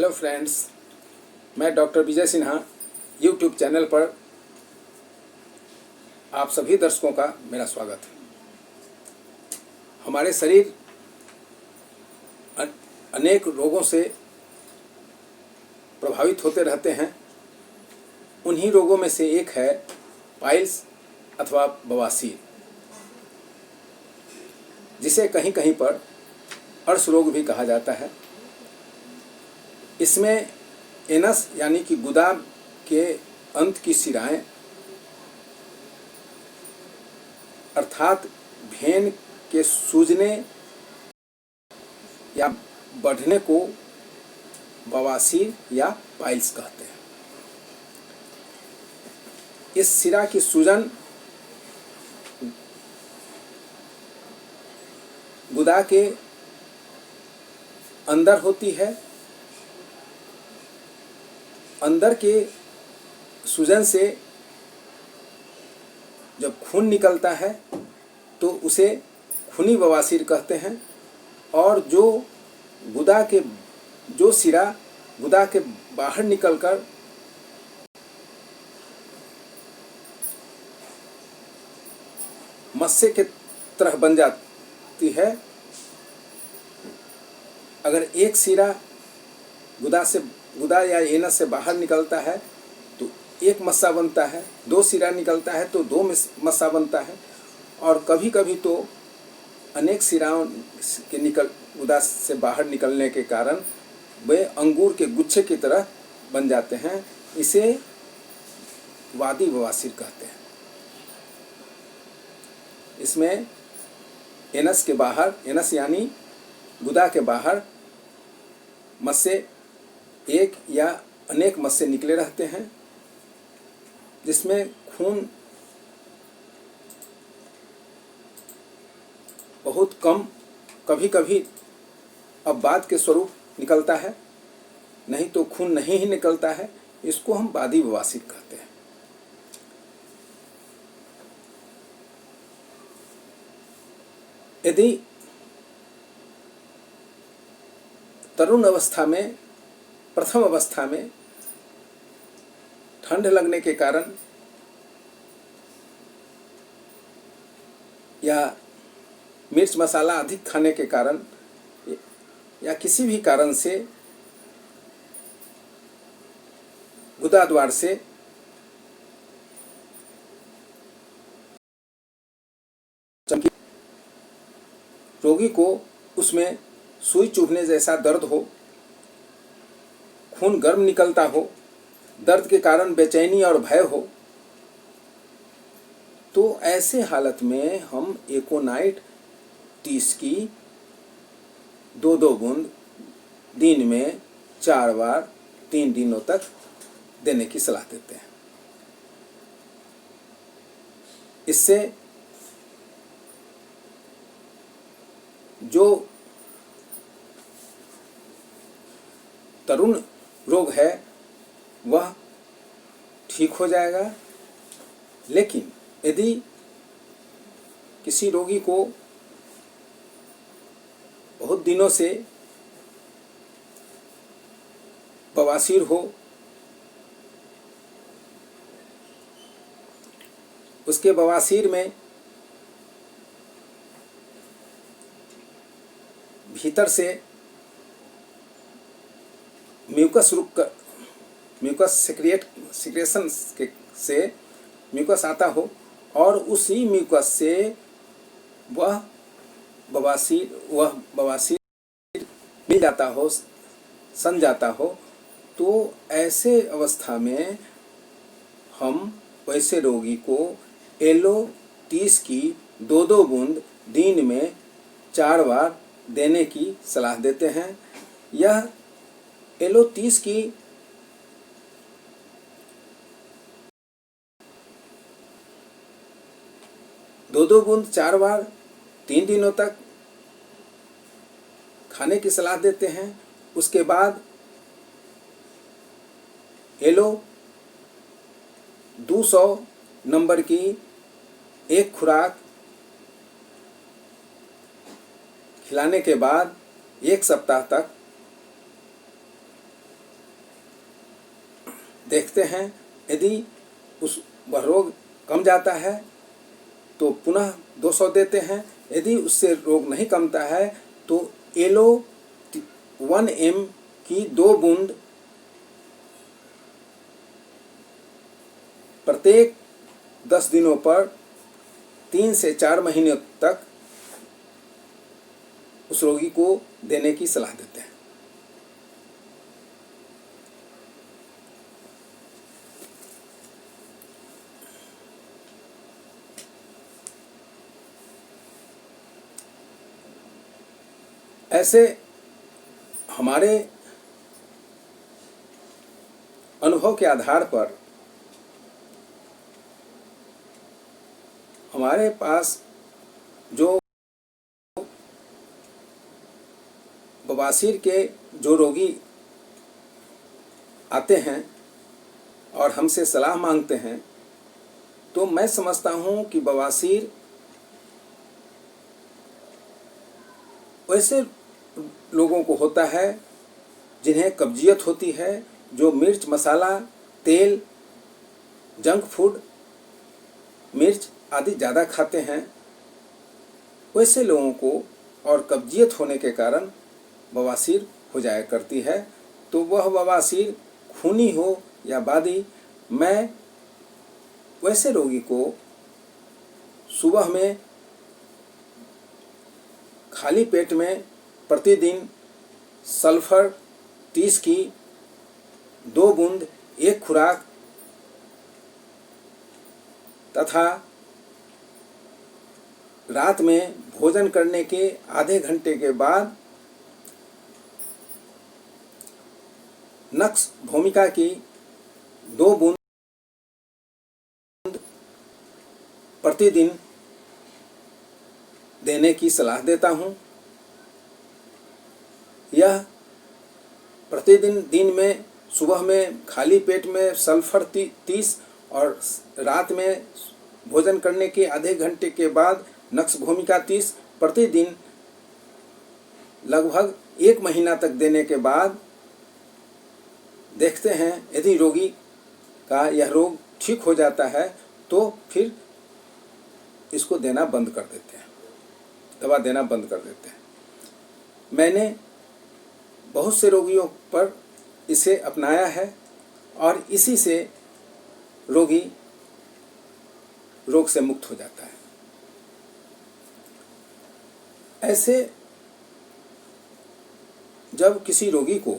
Hello friends, मैं doctor Vijay Sinha YouTube channel पर आप सभी दर्शकों का मेरा स्वागत है। हमारे शरीर अनेक रोगों से प्रभावित होते रहते हैं। उन्हीं रोगों में से एक है पाइल्स अथवा बवासीर, जिसे कहीं कहीं पर अर्श रोग भी कहा जाता है। इसमें एनस यानी कि गुदा के अंत की शिराएं अर्थात भेन के सूजने या बढ़ने को बवासीर या पाइल्स कहते हैं। इस शिरा की सूजन गुदा के अंदर होती है। अंदर के सूजन से जब खून निकलता है तो उसे खूनी बवासीर कहते हैं। और जो शिरा गुदा के बाहर निकलकर मस्से के तरह बन जाती है, अगर एक शिरा गुदा या एनस से बाहर निकलता है तो एक मस्सा बनता है, दो शिरा निकलता है तो दो मस्सा बनता है, और कभी कभी तो अनेक शिराओं के गुदा से बाहर निकलने के कारण वे अंगूर के गुच्छे की तरह बन जाते हैं। इसे वादी बवासीर कहते हैं। इसमें एनस यानी गुदा के बाहर मस्से एक या अनेक मस्से निकले रहते हैं, जिसमें खून बहुत कम, कभी कभी अवबाध के स्वरूप निकलता है, नहीं तो खून नहीं ही निकलता है। इसको हम वादी बवासीर कहते हैं। यदि तरुण अवस्था में, प्रथम अवस्था में ठंड लगने के कारण या मिर्च मसाला अधिक खाने के कारण या किसी भी कारण से गुदा द्वार से चमकी रोगी को उसमें सुई चुभने जैसा दर्द हो, खून गर्म निकलता हो, दर्द के कारण बेचैनी और भय हो, तो ऐसे हालत में हम एकोनाइट 30 की 2-2 बूंद दिन में 4 बार 3 दिनों तक देने की सलाह देते हैं। इससे जो तरुण रोग है वह ठीक हो जाएगा। लेकिन यदि किसी रोगी को बहुत दिनों से बवासीर हो, उसके बवासीर में भीतर से म्यूकस सिक्रेशन से म्यूकस आता हो, और उसी म्यूकस से वह बवासीर मिल जाता हो, सन जाता हो, तो ऐसे अवस्था में हम वैसे रोगी को एलो 30 की 2-2 बूंद दिन में 4 बार देने की सलाह देते हैं। यह एलो 30 की दो बूंद 4 बार 3 दिनों तक खाने की सलाह देते हैं। उसके बाद एलो 200 नंबर की एक खुराक खिलाने के बाद 1 सप्ताह तक देखते हैं। यदि वह रोग कम जाता है तो पुनः 200 देते हैं। यदि उससे रोग नहीं कमता है तो एलो 1 ml की 2 बूंद प्रत्येक 10 दिनों पर 3 से 4 महीने तक उस रोगी को देने की सलाह देते हैं। ऐसे हमारे अनुभव के आधार पर हमारे पास जो बवासीर के जो रोगी आते हैं और हमसे सलाह मांगते हैं, तो मैं समझता हूँ कि बवासीर वैसे लोगों को होता है जिन्हें कब्जियत होती है, जो मिर्च मसाला तेल जंक फूड मिर्च आदि ज़्यादा खाते हैं। वैसे लोगों को और कब्जियत होने के कारण बवासीर हो जाया करती है। तो वह बवासीर खूनी हो या बादी, मैं वैसे रोगी को सुबह में खाली पेट में प्रतिदिन सल्फर 30 की 2 बूंद 1 खुराक तथा रात में भोजन करने के आधे घंटे के बाद नक्स भूमिका की 2 बूंद प्रतिदिन देने की सलाह देता हूँ। यह प्रतिदिन दिन में सुबह में खाली पेट में सल्फर 30 और रात में भोजन करने के आधे घंटे के बाद नक्स भूमिका 30 प्रतिदिन लगभग 1 महीना तक देने के बाद देखते हैं यदि रोगी का यह रोग ठीक हो जाता है तो फिर इसको देना बंद कर देते हैं, दवा देना बंद कर देते हैं। मैंने बहुत से रोगियों पर इसे अपनाया है और इसी से रोगी रोग से मुक्त हो जाता है। ऐसे जब किसी रोगी को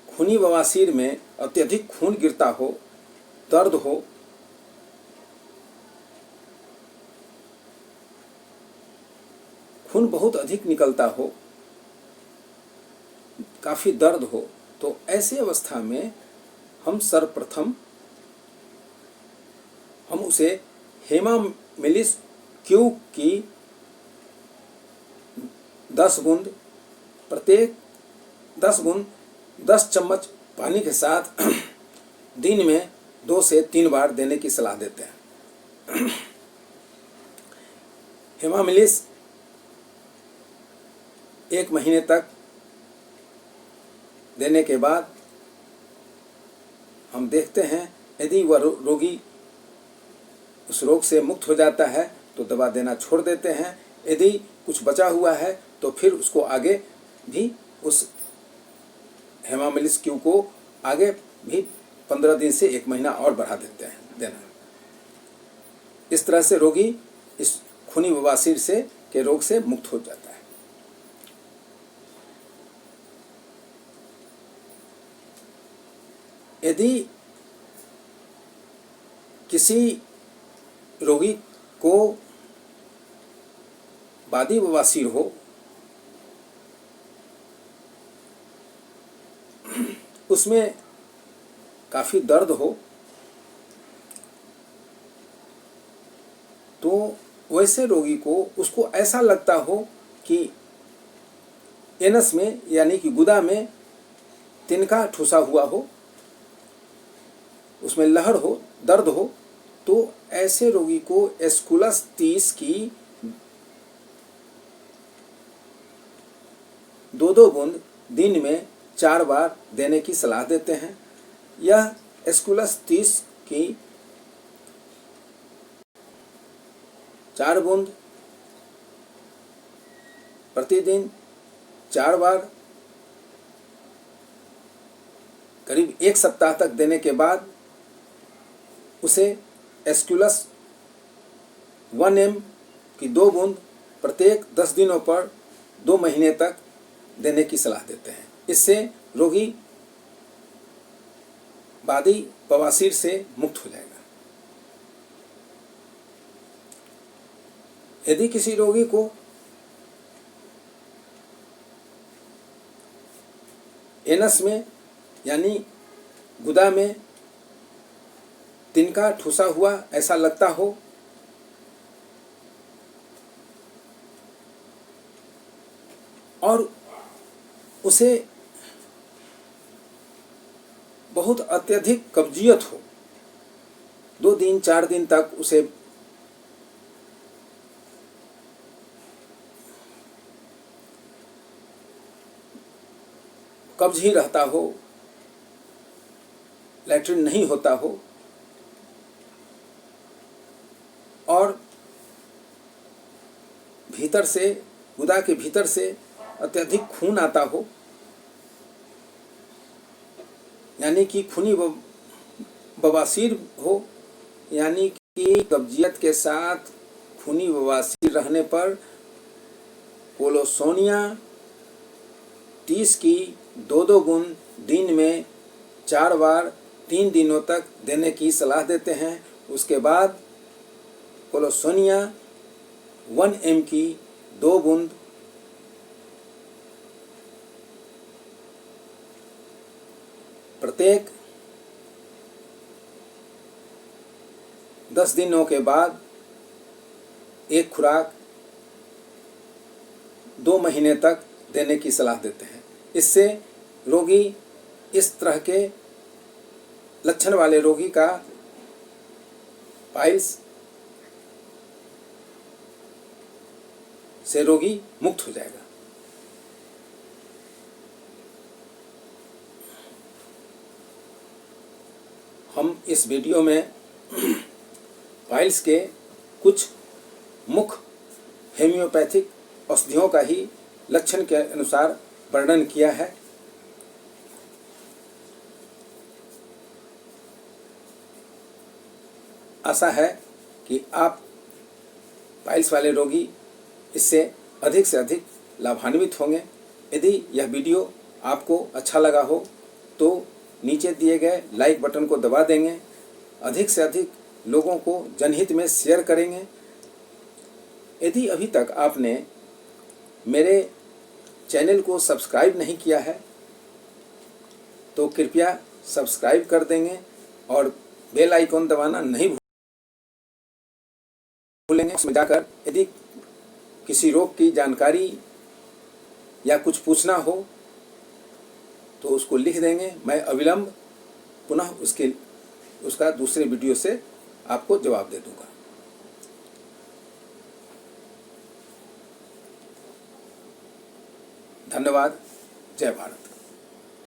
खूनी बवासीर में अत्यधिक खून गिरता हो, दर्द हो, खून बहुत अधिक निकलता हो, काफ़ी दर्द हो, तो ऐसी अवस्था में हम सर्वप्रथम हम उसे हेमामिलिस क्यू की 10 बूंद प्रत्येक 10 चम्मच पानी के साथ दिन में 2 से 3 बार देने की सलाह देते हैं। हेमामिलिस 1 महीने तक देने के बाद हम देखते हैं यदि वह रोगी उस रोग से मुक्त हो जाता है तो दवा देना छोड़ देते हैं। यदि कुछ बचा हुआ है तो फिर उसको आगे भी उस हेमामिलिस क्यू को आगे भी 15 दिन से 1 महीना और बढ़ा देते हैं देना। इस तरह से रोगी इस खूनी बवासीर से के रोग से मुक्त हो जाता है। यदि किसी रोगी को बादी बवासीर हो, उसमें काफ़ी दर्द हो, तो वैसे रोगी को उसको ऐसा लगता हो कि एनस में यानी कि गुदा में तिनका ठुसा हुआ हो, उसमें लहर हो, दर्द हो, तो ऐसे रोगी को एस्कुलस 30 की 2-2 बूंद दिन में 4 बार देने की सलाह देते हैं। यह एस्कुलस 30 की 4 बूंद प्रतिदिन 4 बार करीब 1 सप्ताह तक देने के बाद उसे एस्कुलस 1 ml की 2 बूंद प्रत्येक 10 दिनों पर 2 महीने तक देने की सलाह देते हैं। इससे रोगी बादी बवासीर से मुक्त हो जाएगा। यदि किसी रोगी को एनस में यानी गुदा में तिनका ठुसा हुआ ऐसा लगता हो और उसे बहुत अत्यधिक कब्जियत हो, 2 दिन 4 दिन तक उसे कब्ज ही रहता हो, लैट्रिन नहीं होता हो और भीतर से गुदा के भीतर से अत्यधिक खून आता हो, यानी कि खूनी बवासीर हो, यानी कि कब्जियत के साथ खूनी बवासीर रहने पर कोलोसोनिया 30 की 2-2 बूंद दिन में 4 बार 3 दिनों तक देने की सलाह देते हैं। उसके बाद कोलोसोनिया 1 ml की 2 बूंद प्रत्येक 10 दिनों के बाद एक खुराक 2 महीने तक देने की सलाह देते हैं। इससे रोगी इस तरह के लक्षण वाले रोगी का पाइल्स से रोगी मुक्त हो जाएगा। हम इस वीडियो में पाइल्स के कुछ मुख्य हेम्योपैथिक औषधियों का ही लक्षण के अनुसार वर्णन किया है। आशा है कि आप पाइल्स वाले रोगी इससे अधिक से अधिक लाभान्वित होंगे। यदि यह वीडियो आपको अच्छा लगा हो तो नीचे दिए गए लाइक बटन को दबा देंगे, अधिक से अधिक लोगों को जनहित में शेयर करेंगे। यदि अभी तक आपने मेरे चैनल को सब्सक्राइब नहीं किया है तो कृपया सब्सक्राइब कर देंगे और बेल आइकन दबाना नहीं भूलेंगे। उसमें जाकर यदि किसी रोग की जानकारी या कुछ पूछना हो तो उसको लिख देंगे। मैं अविलंब पुनः उसका दूसरे वीडियो से आपको जवाब दे दूंगा। धन्यवाद। जय भारत।